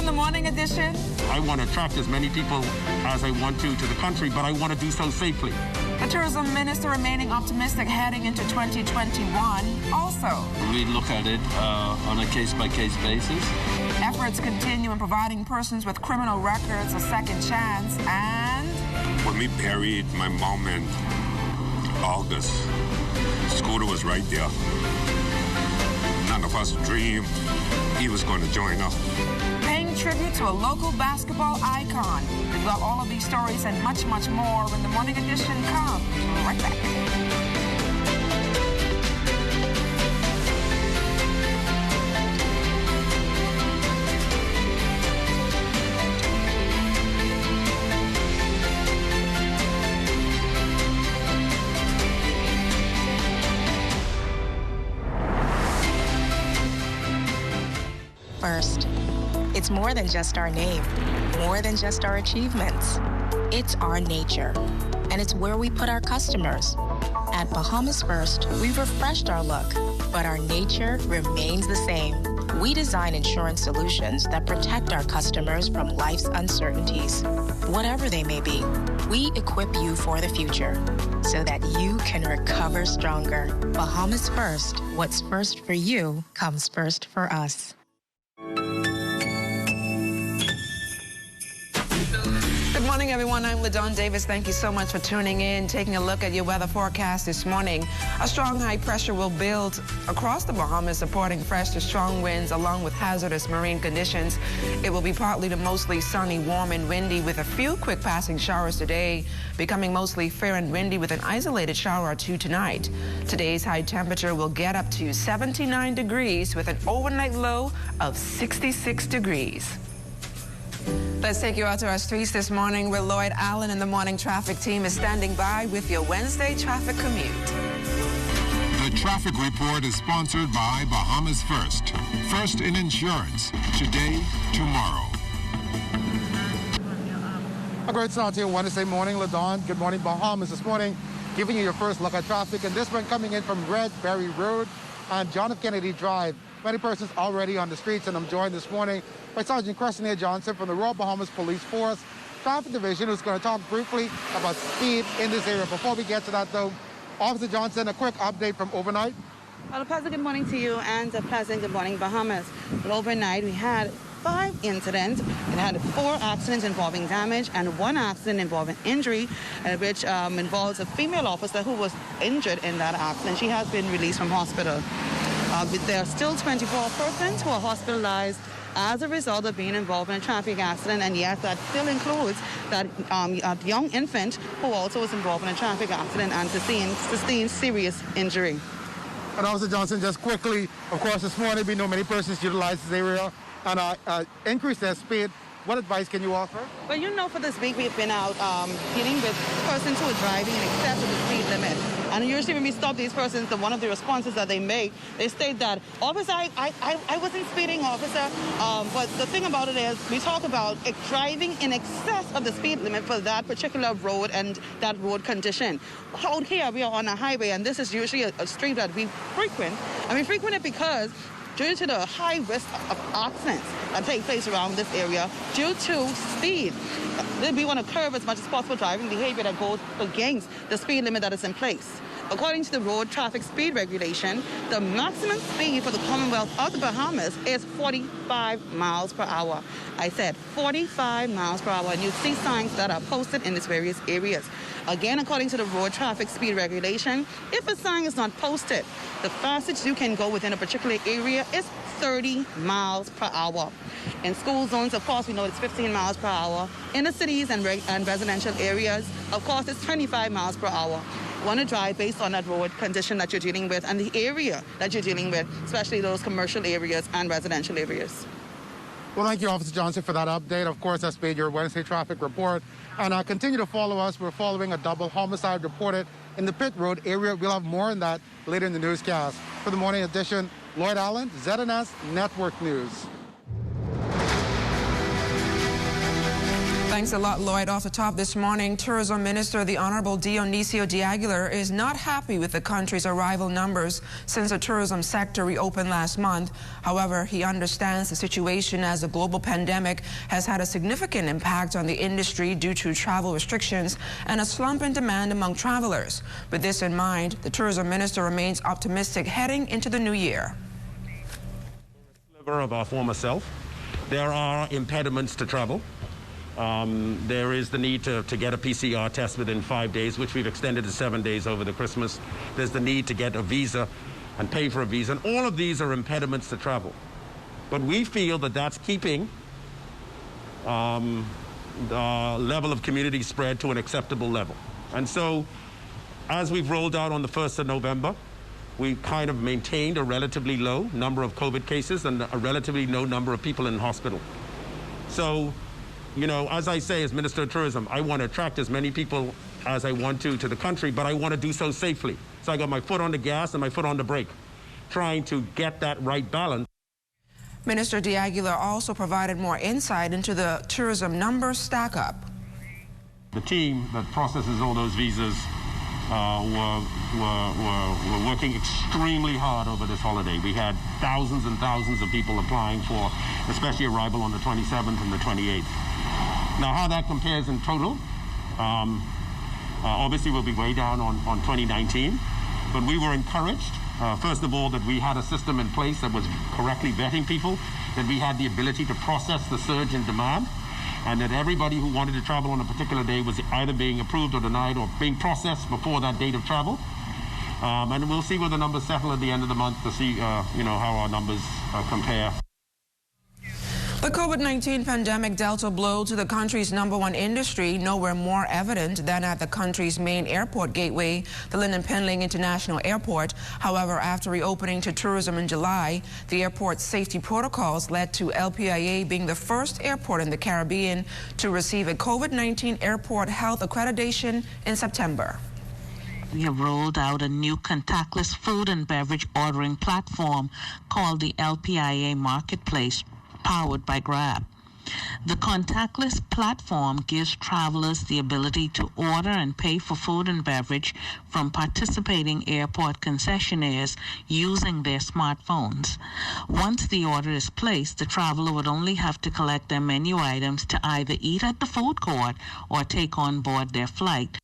on the morning edition. I want to attract as many people as I want to the country, but I want to do so safely. The tourism minister remaining optimistic heading into 2021. Also, we look at it on a case-by-case basis. Efforts continue in providing persons with criminal records a second chance. And when we buried my mom in August, Scooter was right there. None of us dreamed he was going to join us. Paying tribute to a local basketball icon. We've got all of these stories and much, much more when the morning edition comes. Right back. First, it's more than just our name, more than just our achievements. It's our nature, and it's where we put our customers. At Bahamas First, we've refreshed our look, but our nature remains the same. We design insurance solutions that protect our customers from life's uncertainties, whatever they may be. We equip you for the future so that you can recover stronger. Bahamas First, what's first for you comes first for us. Good morning, everyone. I'm LaDawn Davis. Thank you so much for tuning in, taking a look at your weather forecast this morning. A strong high pressure will build across the Bahamas, supporting fresh to strong winds along with hazardous marine conditions. It will be partly to mostly sunny, warm, and windy with a few quick passing showers today, becoming mostly fair and windy with an isolated shower or two tonight. Today's high temperature will get up to 79 degrees with an overnight low of 66 degrees. Let's take you out to our streets this morning where Lloyd Allen and the morning traffic team is standing by with your Wednesday traffic commute. The traffic report is sponsored by Bahamas First. First in insurance. Today, tomorrow. A great start to your Wednesday morning, LaDawn. Good morning, Bahamas. This morning, giving you your first look at traffic. And this one coming in from Red Berry Road on John F. Kennedy Drive. Many persons already on the streets, and I'm joined this morning by Sergeant Crescenia Johnson from the Royal Bahamas Police Force Traffic Division, who's going to talk briefly about speed in this area. Before we get to that, though, Officer Johnson, a quick update from overnight. Well, a pleasant good morning to you and a pleasant good morning, Bahamas. Well, overnight, we had 5 incidents. It had 4 accidents involving damage and 1 accident involving injury, which involves a female officer who was injured in that accident. She has been released from hospital. There are still 24 persons who are hospitalized as a result of being involved in a traffic accident, and yes, that still includes that young infant who also was involved in a traffic accident and sustained serious injury. And Officer Johnson, just quickly, of course, this morning we know many persons utilize this area and increase their speed. What advice can you offer? Well, you know, for this week we've been out dealing with persons who are driving in excess of the speed limit. And usually when we stop these persons, one of the responses that they make, they state that, officer, I wasn't speeding, officer. But the thing about it is, we talk about driving in excess of the speed limit for that particular road and that road condition. Out here, we are on a highway, and this is usually a street that we frequent. And we frequent it because due to the high risk of accidents that take place around this area due to speed, we want to curb as much as possible driving behavior that goes against the speed limit that is in place. According to the road traffic speed regulation, the maximum speed for the Commonwealth of the Bahamas is 45 miles per hour. I said 45 miles per hour, and you see signs that are posted in these various areas. Again, according to the road traffic speed regulation, if a sign is not posted, the fastest you can go within a particular area is 30 miles per hour. In school zones, of course, we know it's 15 miles per hour. In the cities and residential areas, of course, it's 25 miles per hour. You want to drive based on that road condition that you're dealing with and the area that you're dealing with, especially those commercial areas and residential areas. Well, thank you, Officer Johnson, for that update. Of course, that's been your Wednesday traffic report. And continue to follow us. We're following a double homicide reported in the Pitt Road area. We'll have more on that later in the newscast. For the morning edition, Lloyd Allen, ZNS Network News. Thanks a lot, Lloyd. Off the top this morning, Tourism Minister the Honorable Dionisio de Aguilar is not happy with the country's arrival numbers since the tourism sector reopened last month. However, he understands the situation as the global pandemic has had a significant impact on the industry due to travel restrictions and a slump in demand among travelers. With this in mind, the Tourism Minister remains optimistic heading into the new year. Of our former self, there are impediments to travel. There is the need to get a PCR test within 5 days, which we've extended to 7 days over the Christmas. There's the need to get a visa and pay for a visa, and all of these are impediments to travel. But we feel that that's keeping the level of community spread to an acceptable level. And so, as we've rolled out on the 1st of November, we kind of maintained a relatively low number of COVID cases and a relatively low number of people in hospital. So, you know, as I say, as Minister of Tourism, I want to attract as many people as I want to the country, but I want to do so safely. So I got my foot on the gas and my foot on the brake, trying to get that right balance. Minister de Aguilar also provided more insight into the tourism numbers stack up. The team that processes all those visas were working extremely hard over this holiday. We had thousands and thousands of people applying for, especially arrival on the 27th and the 28th. Now, how that compares in total, obviously we'll be way down on 2019, but we were encouraged, first of all, that we had a system in place that was correctly vetting people, that we had the ability to process the surge in demand, and that everybody who wanted to travel on a particular day was either being approved or denied or being processed before that date of travel. And we'll see where the numbers settle at the end of the month to see, you know, how our numbers compare. The COVID-19 pandemic dealt a blow to the country's #1 industry, nowhere more evident than at the country's main airport gateway, the Linden-Pendling International Airport. However, after reopening to tourism in July, the airport's safety protocols led to LPIA being the first airport in the Caribbean to receive a COVID-19 airport health accreditation in September. We have rolled out a new contactless food and beverage ordering platform called the LPIA Marketplace, powered by Grab. The contactless platform gives travelers the ability to order and pay for food and beverage from participating airport concessionaires using their smartphones. Once the order is placed, the traveler would only have to collect their menu items to either eat at the food court or take on board their flight.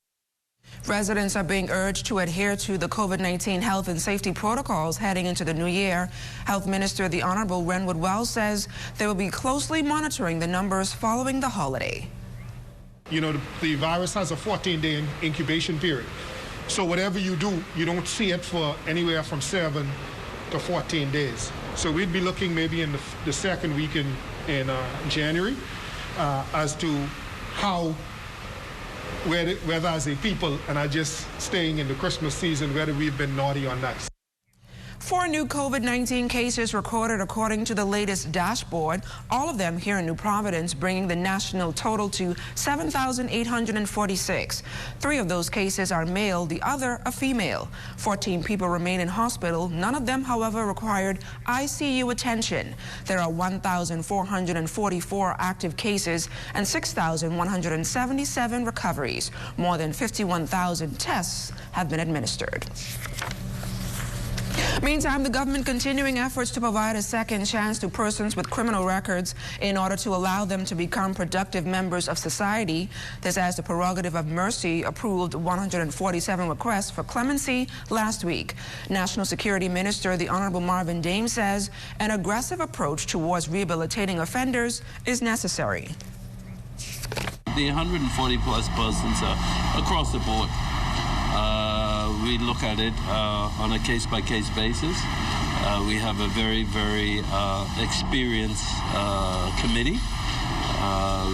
Residents are being urged to adhere to the COVID-19 health and safety protocols heading into the new year. Health Minister the Honorable Renwood Wells says they will be closely monitoring the numbers following the holiday. You know, the virus has a 14-day incubation period. So whatever you do, you don't see it for anywhere from 7 to 14 days. So we'd be looking maybe in the second week in January as to how whether as a people and are just staying in the Christmas season, whether we've been naughty or nice. 4 new COVID-19 cases recorded according to the latest dashboard, all of them here in New Providence, bringing the national total to 7,846. 3 of those cases are male, the other a female. 14 people remain in hospital. None of them, however, required ICU attention. There are 1,444 active cases and 6,177 recoveries. More than 51,000 tests have been administered. Meantime, the government continuing efforts to provide a second chance to persons with criminal records in order to allow them to become productive members of society. This as the prerogative of mercy approved 147 requests for clemency last week. National Security Minister the Honorable Marvin Dame says an aggressive approach towards rehabilitating offenders is necessary. The 140 plus persons are across the board. We look at it on a case-by-case basis. We have a very, very experienced committee,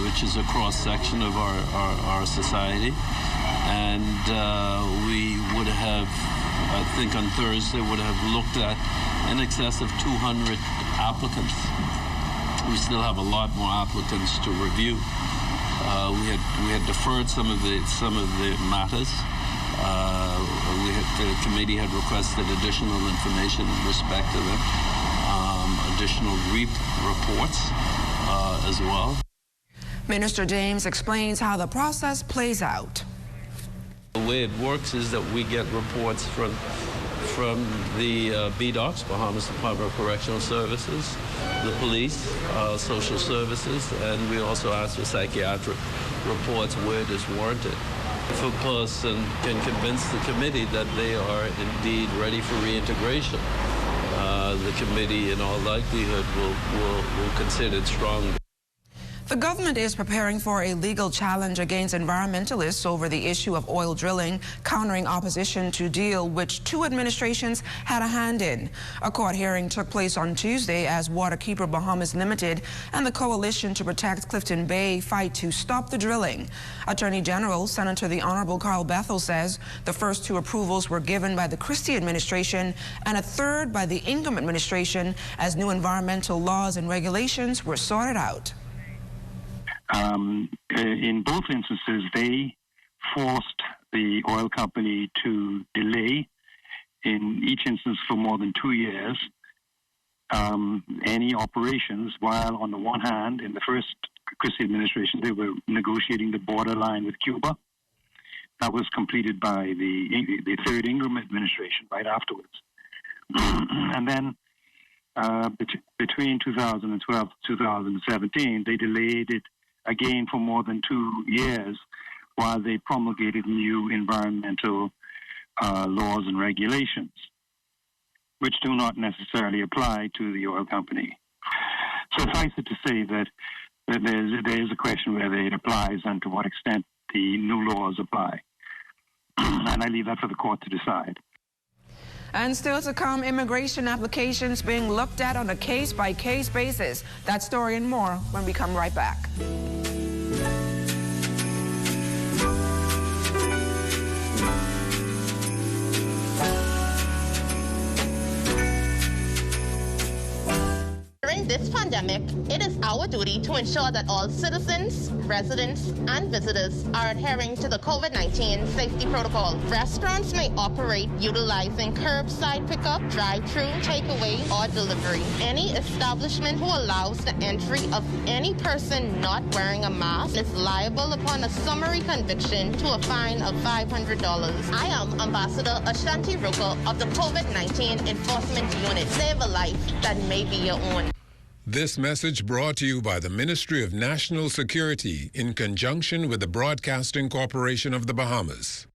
which is a cross-section of our society. And we would have, I think on Thursday, would have looked at in excess of 200 applicants. We still have a lot more applicants to review. We had deferred some of the matters. The committee had requested additional information in respect to them, additional REID reports as well. Minister James explains how the process plays out. The way it works is that we get reports from the BDOCS, Bahamas Department of Correctional Services, the police, social services, and we also ask for psychiatric reports where it is warranted. If a person can convince the committee that they are indeed ready for reintegration, the committee in all likelihood will consider it strong. The government is preparing for a legal challenge against environmentalists over the issue of oil drilling, countering opposition to deal which two administrations had a hand in. A court hearing took place on Tuesday as Waterkeeper Bahamas Limited and the Coalition to Protect Clifton Bay fight to stop the drilling. Attorney General Senator the Honorable Carl Bethel says the first two approvals were given by the Christie administration and a third by the Ingham administration as new environmental laws and regulations were sorted out. In both instances, they forced the oil company to delay, in each instance for more than 2 years, any operations, while on the one hand, in the first Christie administration, they were negotiating the borderline with Cuba. That was completed by the third Ingham administration right afterwards. And then between 2012 to 2017, they delayed it again for more than 2 years while they promulgated new environmental laws and regulations, which do not necessarily apply to the oil company. Suffice it to say that there is a question whether it applies and to what extent the new laws apply. And I leave that for the court to decide. And still to come, immigration applications being looked at on a case-by-case basis. That story and more when we come right back. During this pandemic, it is our duty to ensure that all citizens, residents, and visitors are adhering to the COVID-19 safety protocol. Restaurants may operate utilizing curbside pickup, drive-through, takeaway, or delivery. Any establishment who allows the entry of any person not wearing a mask is liable upon a summary conviction to a fine of $500. I am Ambassador Ashanti Ruko of the COVID-19 Enforcement Unit. Save a life that may be your own. This message brought to you by the Ministry of National Security in conjunction with the Broadcasting Corporation of the Bahamas.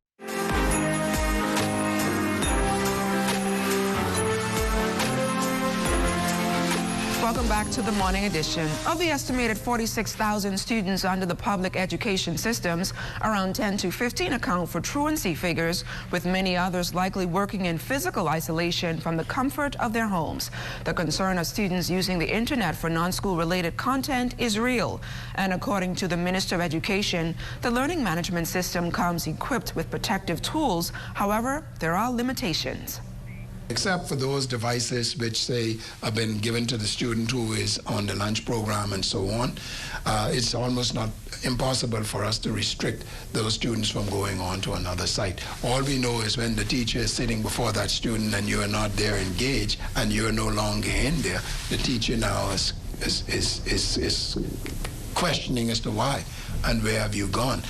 Welcome back to the morning edition. Of the estimated 46,000 students under the public education systems, around 10 to 15 account for truancy figures, with many others likely working in physical isolation from the comfort of their homes. The concern of students using the internet for non-school related content is real. And according to the Minister of Education, the learning management system comes equipped with protective tools. However, there are limitations. Except for those devices which, say, have been given to the student who is on the lunch program and so on, it's almost not impossible for us to restrict those students from going on to another site. All we know is when the teacher is sitting before that student and you're not there engaged and you're no longer in there, the teacher now is questioning as to why and where have you gone.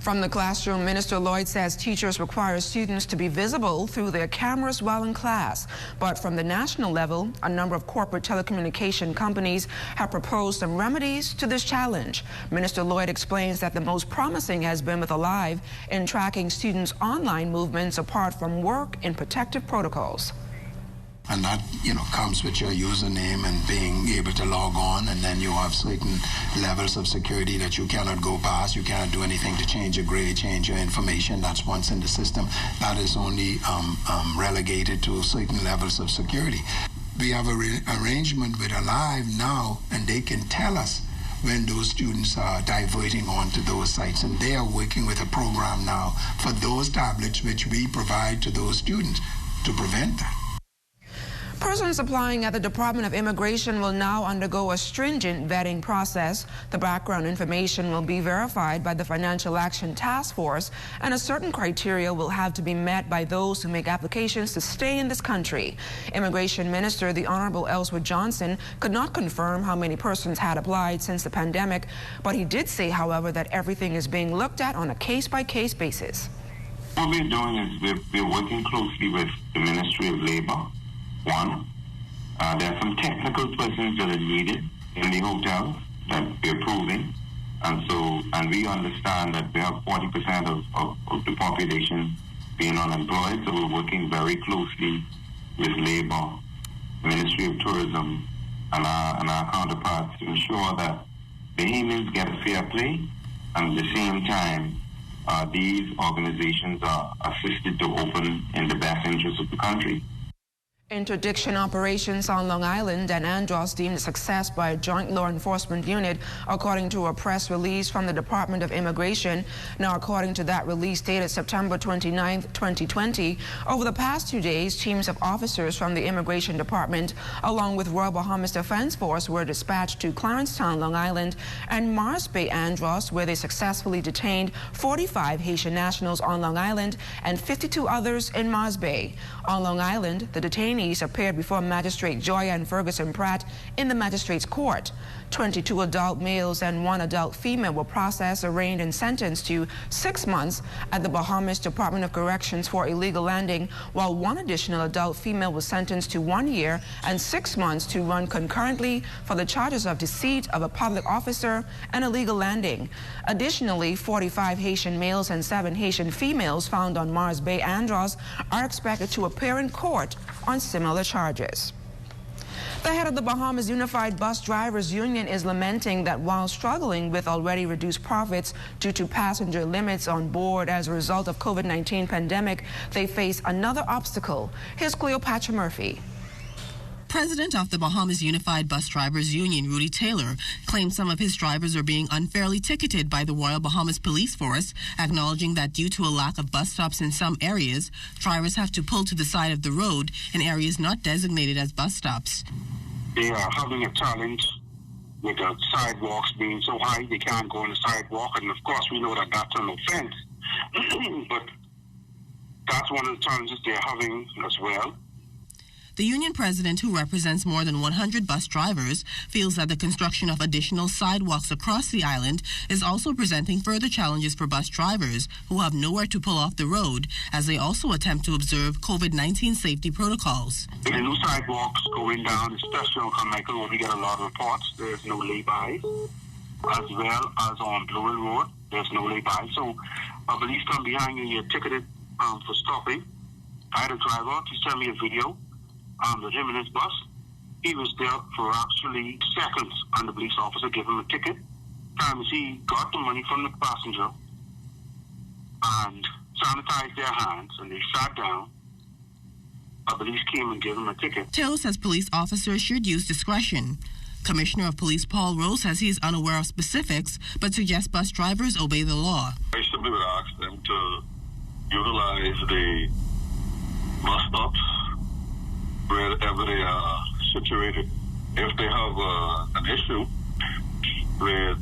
From the classroom, Minister Lloyd says teachers require students to be visible through their cameras while in class. But from the national level, a number of corporate telecommunication companies have proposed some remedies to this challenge. Minister Lloyd explains that the most promising has been with Alive in tracking students' online movements apart from work in protective protocols. And that, comes with your username and being able to log on, and then you have certain levels of security that you cannot go past. You cannot do anything to change your grade, change your information. That's once in the system. That is only relegated to certain levels of security. We have an arrangement with Alive now, and they can tell us when those students are diverting onto those sites, and they are working with a program now for those tablets which we provide to those students to prevent that. Persons applying at the Department of Immigration will now undergo a stringent vetting process. The background information will be verified by the Financial Action Task Force, and a certain criteria will have to be met by those who make applications to stay in this country. Immigration Minister, the Honorable Ellsworth Johnson, could not confirm how many persons had applied since the pandemic, but he did say, however, that everything is being looked at on a case-by-case basis. What we're doing is we're working closely with the Ministry of Labor. One, there are some technical persons that are needed in the hotel that we're proving, and we understand that we have 40% of the population being unemployed, so we're working very closely with Labor, Ministry of Tourism, and our counterparts to ensure that Bahamians get a fair play, and at the same time, these organizations are assisted to open in the best interest of the country. Interdiction operations on Long Island and Andros deemed a success by a joint law enforcement unit, according to a press release from the Department of Immigration. Now, according to that release dated September 29, 2020, over the past 2 days, teams of officers from the Immigration Department, along with Royal Bahamas Defense Force, were dispatched to Clarencetown, Long Island, and Mars Bay, Andros, where they successfully detained 45 Haitian nationals on Long Island and 52 others in Mars Bay. On Long Island, the detainees appeared before Magistrate Joya and Ferguson Pratt in the magistrate's court. 22 adult males and 1 adult female were processed, arraigned, and sentenced to 6 months at the Bahamas Department of Corrections for illegal landing, while 1 additional adult female was sentenced to 1 year and 6 months to run concurrently for the charges of deceit of a public officer and illegal landing. Additionally, 45 Haitian males and 7 Haitian females found on Mars Bay, Andros, are expected to appear in court on similar charges. The head of the Bahamas Unified Bus Drivers Union is lamenting that while struggling with already reduced profits due to passenger limits on board as a result of COVID-19 pandemic, they face another obstacle. Here's Cleopatra Murphy. President of the Bahamas Unified Bus Drivers Union, Rudy Taylor, claims some of his drivers are being unfairly ticketed by the Royal Bahamas Police Force, acknowledging that due to a lack of bus stops in some areas, drivers have to pull to the side of the road in areas not designated as bus stops. They are having a challenge with the sidewalks being so high they can't go on the sidewalk, and of course we know that that's an offense. But that's one of the challenges they're having as well. The union president, who represents more than 100 bus drivers, feels that the construction of additional sidewalks across the island is also presenting further challenges for bus drivers who have nowhere to pull off the road, as they also attempt to observe COVID-19 safety protocols. With the new sidewalks going down, especially on Carmichael Road, we get a lot of reports. There's no lay-bys, as well as on Blue Hill Road, there's no lay-bys. So a police come behind you and you're ticketed for stopping. I had a driver, he sent me a video. With him in his bus, he was there for actually seconds, and the police officer gave him a ticket. Times he got the money from the passenger and sanitized their hands, and they sat down. The police came and gave him a ticket. Taylor says police officers should use discretion. Commissioner of Police Paul Rose says he is unaware of specifics, but suggests bus drivers obey the law. I simply would ask them to utilize the bus stops wherever they are situated. If they have an issue with,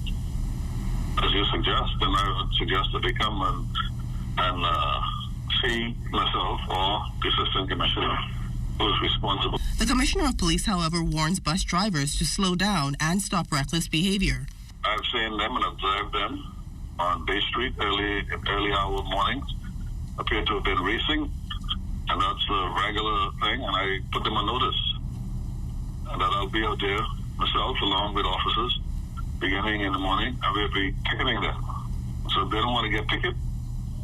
as you suggest, then I would suggest that they come and see myself or the assistant commissioner who is responsible. The commissioner of police, however, warns bus drivers to slow down and stop reckless behavior. I've seen them and observed them on Bay Street early hour mornings, appear to have been racing. And that's a regular thing, and I put them on notice. And that I'll be out there myself, along with officers, beginning in the morning, and we'll be ticketing them. So if they don't want to get ticketed,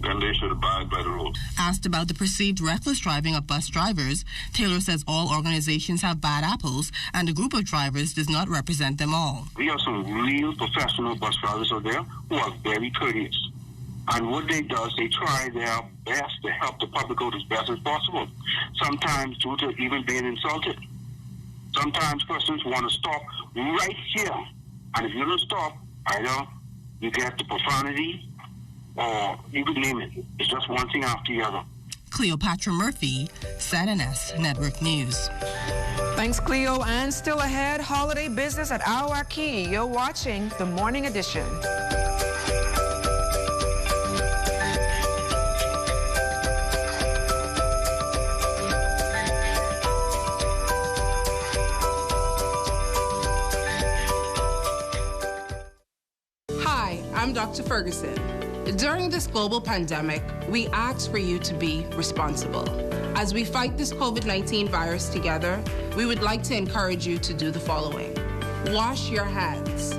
then they should abide by the rules. Asked about the perceived reckless driving of bus drivers, Taylor says all organizations have bad apples, and a group of drivers does not represent them all. We have some real professional bus drivers out there who are very courteous. And what they do is they try their best to help the public out as best as possible. Sometimes due to even being insulted. Sometimes persons want to stop right here. And if you don't stop, either you get the profanity or you could name it. It's just one thing after the other. Cleopatra Murphy, ZNS Network News. Thanks, Cleo. And still ahead, holiday business at Ahwaukee. You're watching The Morning Edition. Hi, I'm Dr. Ferguson. During this global pandemic, we ask for you to be responsible. As we fight this COVID-19 virus together, we would like to encourage you to do the following. Wash your hands.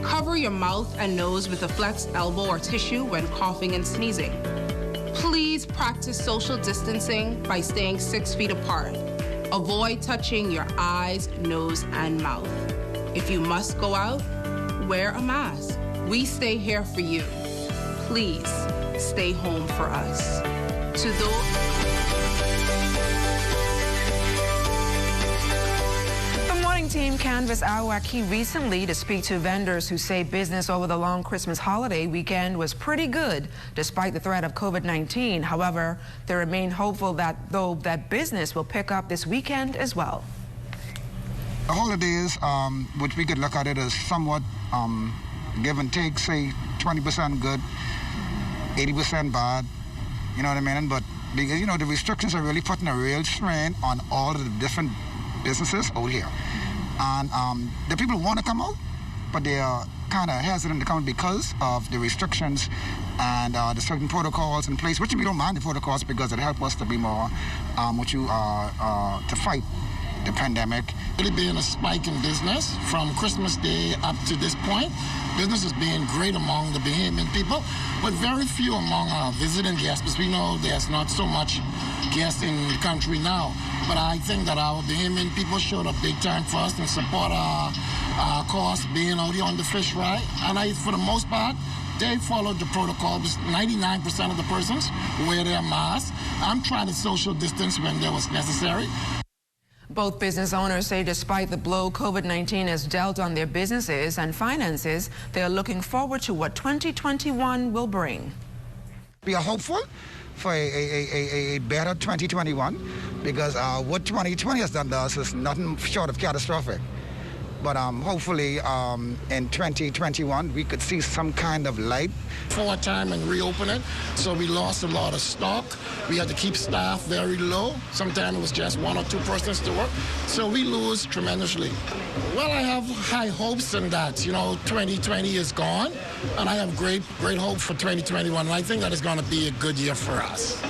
Cover your mouth and nose with a flexed elbow or tissue when coughing and sneezing. Please practice social distancing by staying 6 feet apart. Avoid touching your eyes, nose, and mouth. If you must go out, wear a mask. We stay here for you. Please stay home for us. To those... Team canvassed Ahwaukee recently to speak to vendors who say business over the long Christmas holiday weekend was pretty good despite the threat of COVID-19. However, they remain hopeful that business will pick up this weekend as well. The holidays, which we could look at it as somewhat give and take, say 20% good, 80% bad, you know what I mean? But because, the restrictions are really putting a real strain on all of the different businesses out here. And the people want to come out, but they are kind of hesitant to come because of the restrictions and the certain protocols in place, which we don't mind the protocols because it helps us to be more, to fight the pandemic. Really being a spike in business from Christmas Day up to this point. Business is being great among the Bahamian people, but very few among our visiting guests, because we know there's not so much guests in the country now. But I think that our Bahamian people showed up big time for us and support our cause being out here on the fish ride. And for the most part, they followed the protocol. 99% of the persons wear their masks. I'm trying to social distance when there was necessary. Both business owners say despite the blow COVID-19 has dealt on their businesses and finances, they are looking forward to what 2021 will bring. We are hopeful for a better 2021 because what 2020 has done to us is nothing short of catastrophic. But hopefully in 2021 we could see some kind of light. For a time and reopen it, so we lost a lot of stock. We had to keep staff very low. Sometimes it was just 1 or 2 persons to work. So we lose tremendously. Well, I have high hopes in that. 2020 is gone, and I have great hope for 2021. And I think that is going to be a good year for us.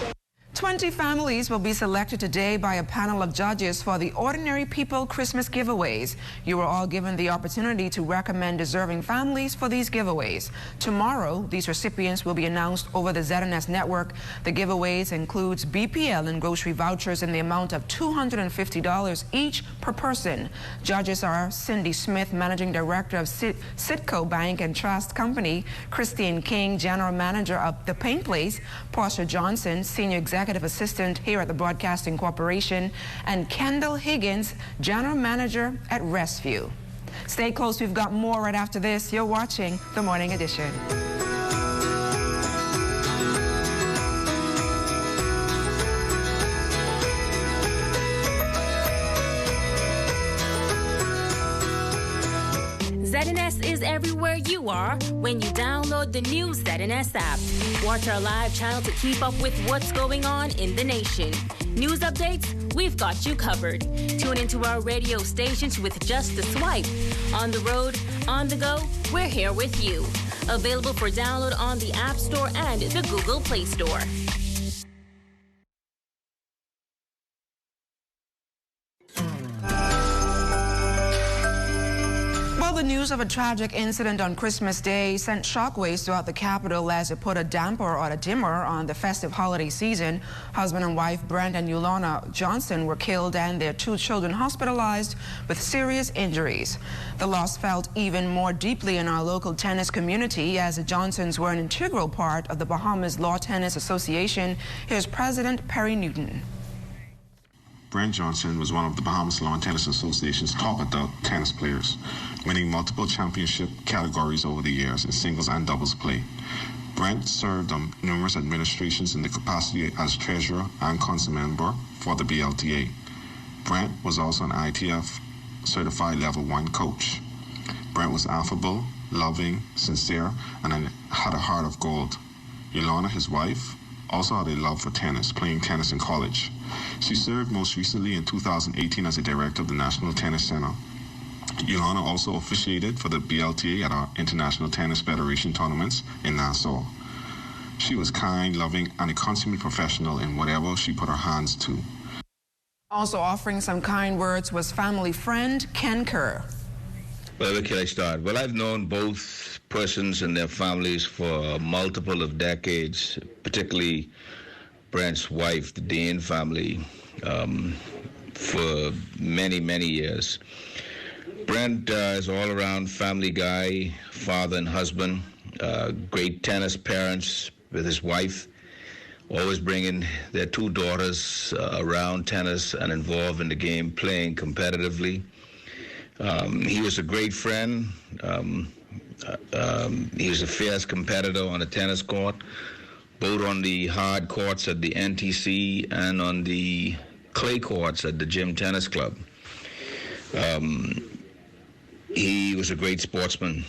20 families will be selected today by a panel of judges for the Ordinary People Christmas giveaways. You were all given the opportunity to recommend deserving families for these giveaways. Tomorrow, these recipients will be announced over the ZNS network. The giveaways includes BPL and grocery vouchers in the amount of $250 each per person. Judges are Cindy Smith, Managing Director of Citco Bank and Trust Company, Christine King, General Manager of The Paint Place, Portia Johnson, Senior Executive Assistant here at the Broadcasting Corporation, and Kendall Higgins, General Manager at Restview. Stay close, we've got more right after this. You're watching The Morning Edition. ZNS is everywhere you are when you download the new ZNS app. Watch our live channel to keep up with what's going on in the nation. News updates, we've got you covered. Tune into our radio stations with just a swipe. On the road, on the go, we're here with you. Available for download on the App Store and the Google Play Store. The news of a tragic incident on Christmas Day sent shockwaves throughout the capital as it put a damper or a dimmer on the festive holiday season. Husband and wife Brent and Yolanda Johnson were killed and their 2 children hospitalized with serious injuries. The loss felt even more deeply in our local tennis community as the Johnsons were an integral part of the Bahamas Lawn Tennis Association. Here's President Perry Newton. Brent Johnson was one of the Bahamas Lawn Tennis Association's top adult tennis players, winning multiple championship categories over the years in singles and doubles play. Brent served on numerous administrations in the capacity as treasurer and council member for the BLTA. Brent was also an ITF certified level 1 coach. Brent was affable, loving, sincere, and had a heart of gold. Yolanda, his wife, also had a love for tennis, playing tennis in college. She served most recently in 2018 as a director of the National Tennis Center. Yolanda also officiated for the BLTA at our International Tennis Federation tournaments in Nassau. She was kind, loving, and a consummate professional in whatever she put her hands to. Also offering some kind words was family friend Ken Kerr. Well, where can I start? Well, I've known both persons and their families for multiple of decades, particularly Brent's wife, the Dean family, for many, many years. Brent is all-around family guy, father and husband, great tennis parents with his wife, always bringing their 2 daughters around tennis and involved in the game, playing competitively. He was a great friend. He was a fierce competitor on the tennis court, both on the hard courts at the NTC and on the clay courts at the Gym Tennis Club. He was a great sportsman.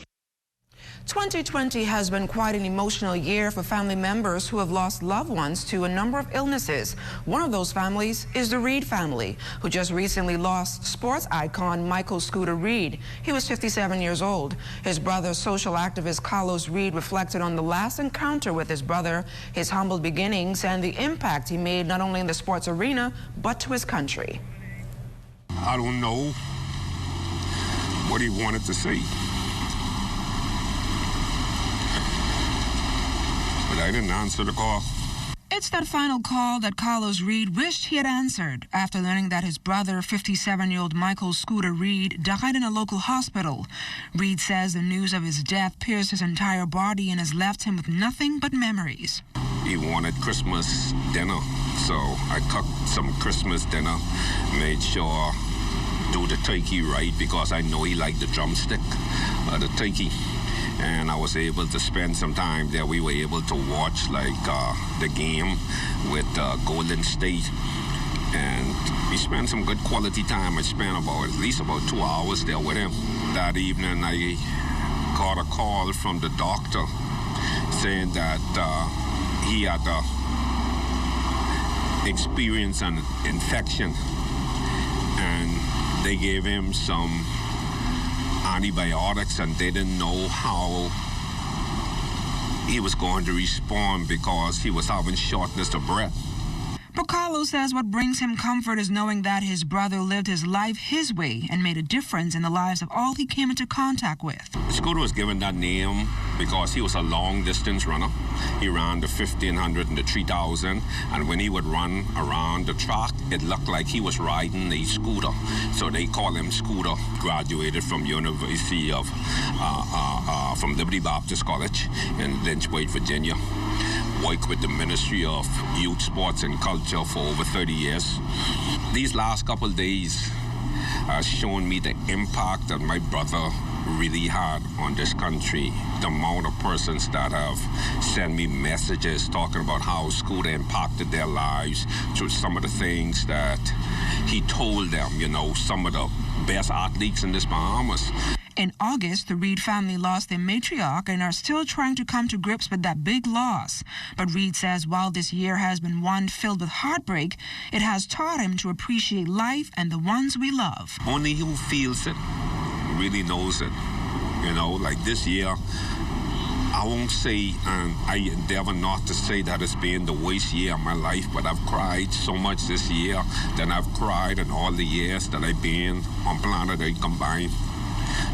2020 has been quite an emotional year for family members who have lost loved ones to a number of illnesses. One of those families is the Reid family, who just recently lost sports icon Michael Scooter Reid. He was 57 years old. His brother, social activist Carlos Reid, reflected on the last encounter with his brother, his humble beginnings, and the impact he made not only in the sports arena, but to his country. I don't know what he wanted to say, but I didn't answer the call. It's that final call that Carlos Reid wished he had answered after learning that his brother, 57-year-old Michael Scooter Reid, died in a local hospital. Reid says the news of his death pierced his entire body and has left him with nothing but memories. He wanted Christmas dinner, so I cooked some Christmas dinner, made sure do the turkey right, because I know he liked the drumstick, the turkey. And I was able to spend some time there. We were able to watch the game with Golden State, and we spent some good quality time. I spent at least about 2 hours there with him. That evening I got a call from the doctor saying that he had experienced an infection, and they gave him some antibiotics, and they didn't know how he was going to respond because he was having shortness of breath. But Carlos says what brings him comfort is knowing that his brother lived his life his way and made a difference in the lives of all he came into contact with. Scooter was given that name because he was a long-distance runner. He ran the 1,500 and the 3,000, and when he would run around the track, it looked like he was riding a scooter. So they call him Scooter. Graduated from University of, from Liberty Baptist College in Lynchburg, Virginia. Worked with the Ministry of Youth, Sports and Culture for over 30 years. These last couple of days has shown me the impact that my brother really had on this country. The amount of persons that have sent me messages talking about how Scooter impacted their lives through some of the things that he told them, you know, some of the best athletes in this Bahamas. In August, the Reid family lost their matriarch and are still trying to come to grips with that big loss. But Reid says while this year has been one filled with heartbreak, it has taught him to appreciate life and the ones we love. Only who feels it really knows it. You know, like this year, I won't say, and I endeavor not to say that it's been the worst year of my life, but I've cried so much this year than I've cried in all the years that I've been on planet Earth combined.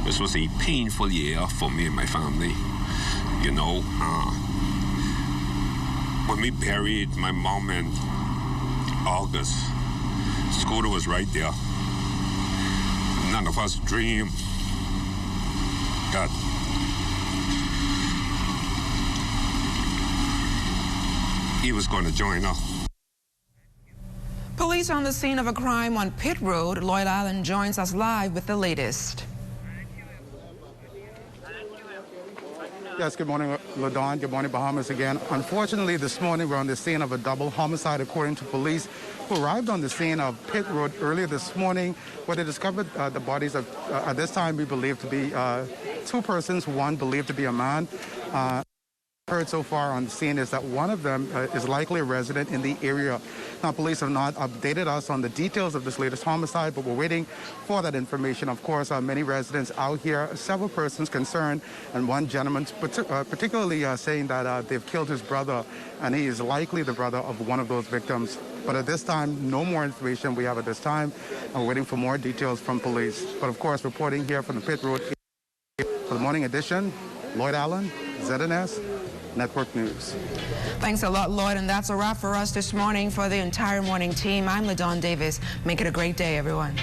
This was a painful year for me and my family. You know, when we buried my mom in August, Scooter was right there. None of us dreamed that he was going to join us. Police on the scene of a crime on Pitt Road. Lloyd Allen joins us live with the latest. Yes, good morning, LaDon. Good morning, Bahamas again. Unfortunately, this morning we're on the scene of a double homicide, according to police, who arrived on the scene of Pitt Road earlier this morning, where they discovered the bodies of, at this time, we believe to be two persons, one believed to be a man. Heard so far on the scene is that one of them is likely a resident in the area. Now, police have not updated us on the details of this latest homicide, but we're waiting for that information. Of course, many residents out here, several persons concerned, and one gentleman particularly saying that they've killed his brother, and he is likely the brother of one of those victims. But at this time, no more information we have at this time, and we're waiting for more details from police. But of course, reporting here from the Pitt Road for the morning edition, Lloyd Allen, ZNS Network News. Thanks a lot, Lloyd, and that's a wrap for us this morning. For the entire morning team, I'm LaDon Davis. Make it a great day, everyone.